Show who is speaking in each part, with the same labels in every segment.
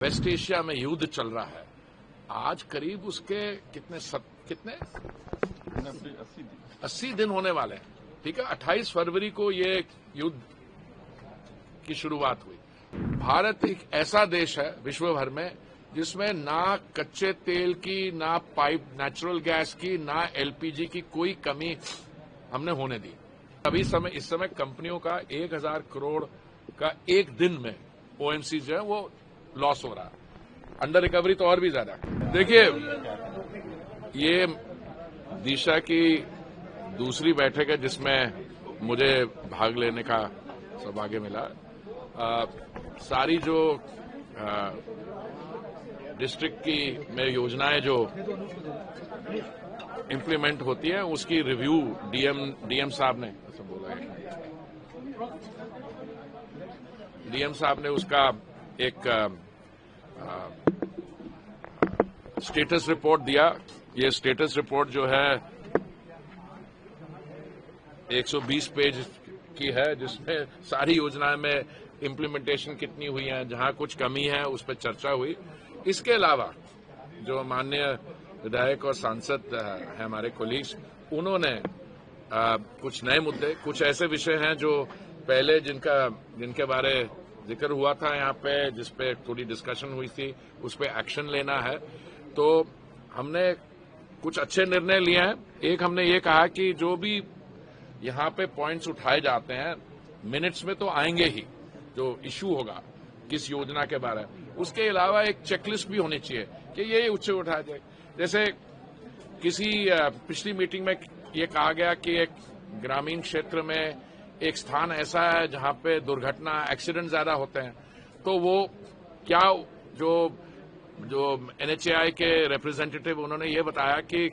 Speaker 1: Waste Asia में युद्ध चल रहा है। आज करीब उसके कितने 80 दिन होने वाले हैं। ठीक है, 28 फरवरी को ये युद्ध की शुरुआत हुई। भारत एक ऐसा देश है विश्व भर में जिसमें ना कच्चे तेल की, ना पाइप नेचुरल गैस की, ना एलपीजी की कोई कमी हमने होने दी। इस समय कंपनियों का 1000 करोड़ का एक दिन में ओएमसी जो है वो लॉस हो रहा है। अंडर रिकवरी तो और भी ज्यादा। देखिए, ये दिशा की दूसरी बैठक है जिसमें मुझे भाग लेने का सौभाग्य मिला। सारी जो डिस्ट्रिक्ट की में योजनाएं जो इम्प्लीमेंट होती है उसकी रिव्यू डीएम साहब ने ऐसा बोला है। डीएम साहब ने उसका एक स्टेटस रिपोर्ट दिया। ये स्टेटस रिपोर्ट जो है 120 पेज की है, जिसमें सारी योजनाएं में इम्प्लीमेंटेशन कितनी हुई है, जहां कुछ कमी है उस पर चर्चा हुई। इसके अलावा जो माननीय विधायक और सांसद हैं हमारे कोलीग्स, उन्होंने कुछ नए मुद्दे, कुछ ऐसे विषय हैं जो पहले जिनके बारे जिक्र हुआ था यहाँ पे, जिसपे थोड़ी डिस्कशन हुई थी, उस पे एक्शन लेना है। तो हमने कुछ अच्छे निर्णय लिए हैं। एक, हमने ये कहा कि जो भी यहाँ पे पॉइंट्स उठाए जाते हैं मिनट्स में तो आएंगे ही, जो इश्यू होगा किस योजना के बारे में, उसके अलावा एक चेकलिस्ट भी होनी चाहिए कि ये उससे उठाया जाए। जैसे पिछली मीटिंग में ये कहा गया कि एक ग्रामीण क्षेत्र में एक स्थान ऐसा है जहां पे दुर्घटना, एक्सीडेंट ज्यादा होते हैं, तो वो क्या जो एनएचएआई के रिप्रेजेंटेटिव, उन्होंने ये बताया कि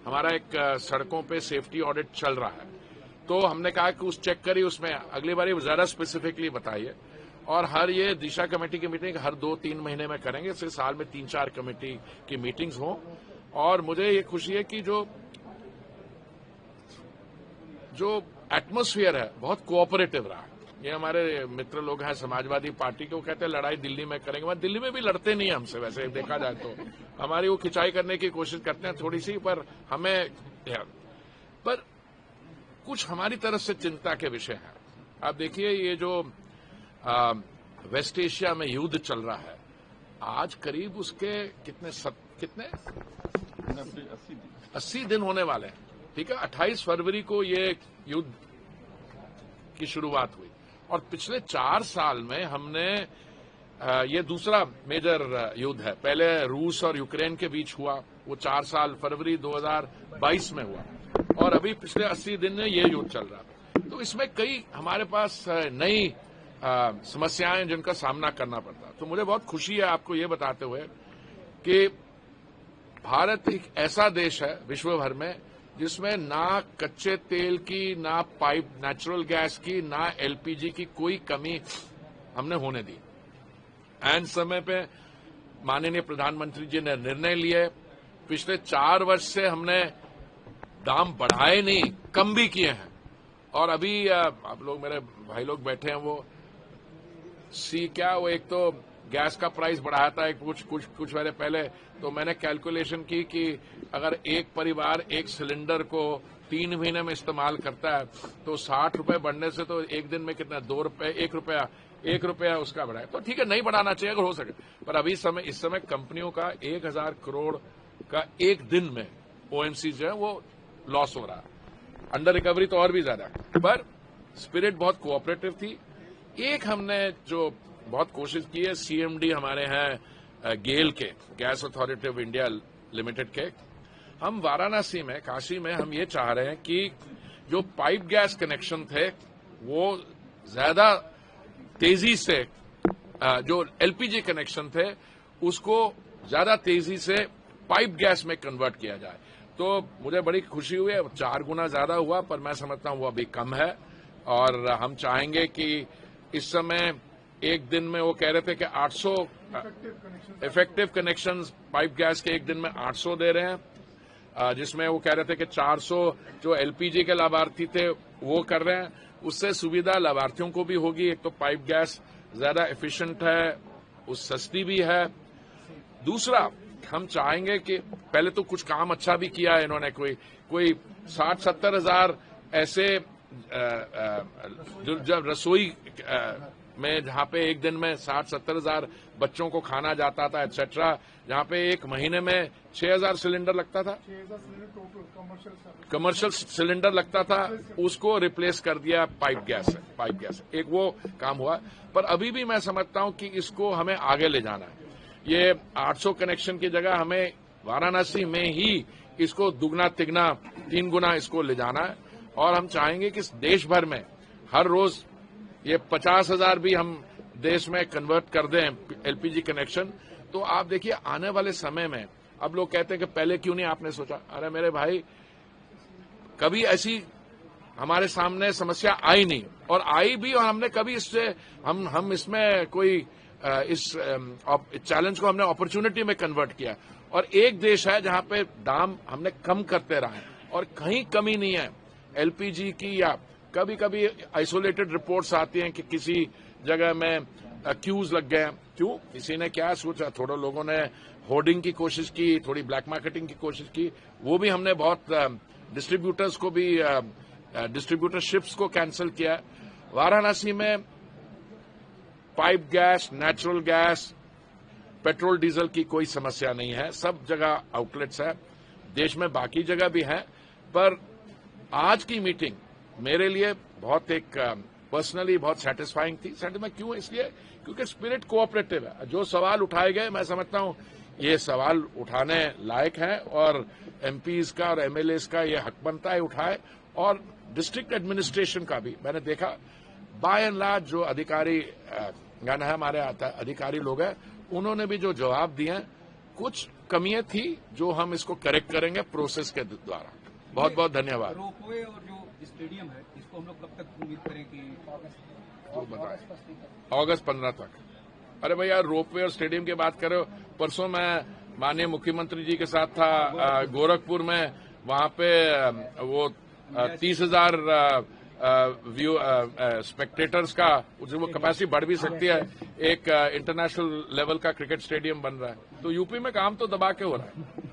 Speaker 1: हमारा एक सड़कों पे सेफ्टी ऑडिट चल रहा है। तो हमने कहा कि उस चेक करिए, उसमें अगली बार ज्यादा स्पेसिफिकली बताइए। और हर ये दिशा कमेटी की मीटिंग हर 2-3 महीने में करेंगे, इससे साल में 3-4 कमेटी की मीटिंग्स हों। और मुझे ये खुशी है कि जो एटमॉस्फेयर है बहुत कोऑपरेटिव रहा। ये हमारे मित्र लोग हैं समाजवादी पार्टी के, वो कहते हैं लड़ाई दिल्ली में करेंगे। मैं दिल्ली में भी लड़ते नहीं हमसे, वैसे देखा जाए तो हमारी वो खिंचाई करने की कोशिश करते हैं थोड़ी सी, पर कुछ हमारी तरफ से चिंता के विषय हैं। आप देखिए, ये जो वेस्ट एशिया में युद्ध चल रहा है, आज करीब उसके कितने 80 दिन होने वाले हैं। ठीक है, 28 फरवरी को ये युद्ध की शुरुआत हुई और पिछले 4 साल में हमने ये दूसरा मेजर युद्ध है। पहले रूस और यूक्रेन के बीच हुआ, वो 4 साल फरवरी 2022 में हुआ, और अभी पिछले 80 दिन में ये युद्ध चल रहा है। तो इसमें कई हमारे पास नई समस्याएं जिनका सामना करना पड़ता है। तो मुझे बहुत खुशी है आपको ये बताते हुए कि भारत एक ऐसा देश है विश्व भर में जिसमें ना कच्चे तेल की, ना पाइप नेचुरल गैस की, ना एलपीजी की कोई कमी हमने होने दी। ऐन समय पे माननीय प्रधानमंत्री जी ने निर्णय लिए। पिछले 4 वर्ष से हमने दाम बढ़ाए नहीं, कम भी किए हैं। और अभी आप लोग, मेरे भाई लोग बैठे हैं, वो एक तो गैस का प्राइस बढ़ाया था कुछ महीने पहले। तो मैंने कैलकुलेशन की कि अगर एक परिवार एक सिलेंडर को 3 महीने में इस्तेमाल करता है तो 60 रुपए बढ़ने से तो एक दिन में कितना, 2 रुपए, 1 रुपया उसका बढ़ाए। तो ठीक है, नहीं बढ़ाना चाहिए अगर हो सके, पर इस समय कंपनियों का 1000 करोड़ का एक दिन में ओएमसी जो है वो लॉस हो रहा है। अंडर रिकवरी तो और भी ज्यादा, पर स्पिरिट बहुत कोऑपरेटिव थी। एक हमने जो बहुत कोशिश की है, सीएमडी हमारे हैं गेल के, gas authority of India limited के, हम वाराणसी में, काशी में, हम ये चाह रहे हैं कि जो पाइप गैस कनेक्शन थे वो ज्यादा तेजी से, जो एलपीजी कनेक्शन थे उसको ज्यादा तेजी से पाइप गैस में कन्वर्ट किया जाए। तो मुझे बड़ी खुशी हुई है, 4 गुना ज्यादा हुआ, पर मैं समझता हूं वो अभी कम है। और हम चाहेंगे कि इस समय एक दिन में, वो कह रहे थे कि 800 इफेक्टिव कनेक्शन पाइप गैस के एक दिन में 800 दे रहे हैं, जिसमें वो कह रहे थे कि 400 जो एलपीजी के लाभार्थी थे वो कर रहे हैं। उससे सुविधा लाभार्थियों को भी होगी। एक तो पाइप गैस ज्यादा एफिशिएंट है, वो सस्ती भी है। दूसरा, हम चाहेंगे कि पहले तो कुछ काम अच्छा भी किया है इन्होंने, कोई 60-70 हजार ऐसे जब रसोई में जहां पे एक दिन में 60-70 हजार बच्चों को खाना जाता था एटसेट्रा, जहां पे एक महीने में 6,000 सिलेंडर लगता था, कमर्शियल सिलेंडर लगता था, उसको रिप्लेस कर दिया पाइप गैस। एक वो काम हुआ, पर अभी भी मैं समझता हूं कि इसको हमें आगे ले जाना है। ये 800 कनेक्शन की जगह हमें वाराणसी में ही इसको दुगना तिगना 3 गुना इसको ले जाना है, और हम चाहेंगे कि देश भर में हर रोज ये 50,000 भी हम देश में कन्वर्ट कर दें एलपीजी कनेक्शन। तो आप देखिए आने वाले समय में, अब लोग कहते हैं कि पहले क्यों नहीं आपने सोचा। अरे मेरे भाई, कभी ऐसी हमारे सामने समस्या आई नहीं, और आई भी और हमने कभी इससे हम इसमें कोई इस चैलेंज को हमने अपॉर्चुनिटी में कन्वर्ट किया। और एक देश है जहां पे दाम हमने कम करते रहे और कहीं कमी नहीं है एलपीजी की। या कभी कभी आइसोलेटेड रिपोर्ट्स आती हैं कि किसी जगह में क्यूज लग गए। क्यों? किसी ने क्या सोचा, थोड़े लोगों ने होर्डिंग की कोशिश की, थोड़ी ब्लैक मार्केटिंग की कोशिश की, वो भी हमने बहुत डिस्ट्रीब्यूटर्स को भी डिस्ट्रीब्यूटरशिप्स को कैंसिल किया। वाराणसी में pipe gas, natural gas, petrol diesel की कोई समस्या नहीं है, सब जगह आउटलेट्स है। देश में बाकी जगह भी है, पर आज की मीटिंग मेरे लिए बहुत एक पर्सनली बहुत सेटिस्फाइंग थी। क्यों? इसलिए क्योंकि स्पिरिट कोऑपरेटिव है। जो सवाल उठाए गए, मैं समझता हूं ये सवाल उठाने लायक है, और एमपीज का और एमएलएस का ये हक बनता है उठाए। और डिस्ट्रिक्ट एडमिनिस्ट्रेशन का भी मैंने देखा, बाय एंड लार्ज जो अधिकारी गण है, हमारे अधिकारी लोग हैं, उन्होंने भी जो जवाब दिए हैं, कुछ कमियां थी जो हम इसको करेक्ट करेंगे प्रोसेस के द्वारा। बहुत बहुत धन्यवाद।
Speaker 2: रोपवे और जो स्टेडियम है, इसको हम लोग कब तक उम्मीद करें कि
Speaker 1: अगस्त 15 तक। अरे भैया, रोपवे और स्टेडियम की बात करो, परसों मैं माननीय मुख्यमंत्री जी के साथ था गोरखपुर में, वहां पे वो 30,000 व्यू स्पेक्टेटर्स का वो कैपेसिटी बढ़ भी सकती है। एक इंटरनेशनल लेवल का क्रिकेट स्टेडियम बन रहा है। तो यूपी में काम तो दबा के हो रहा है।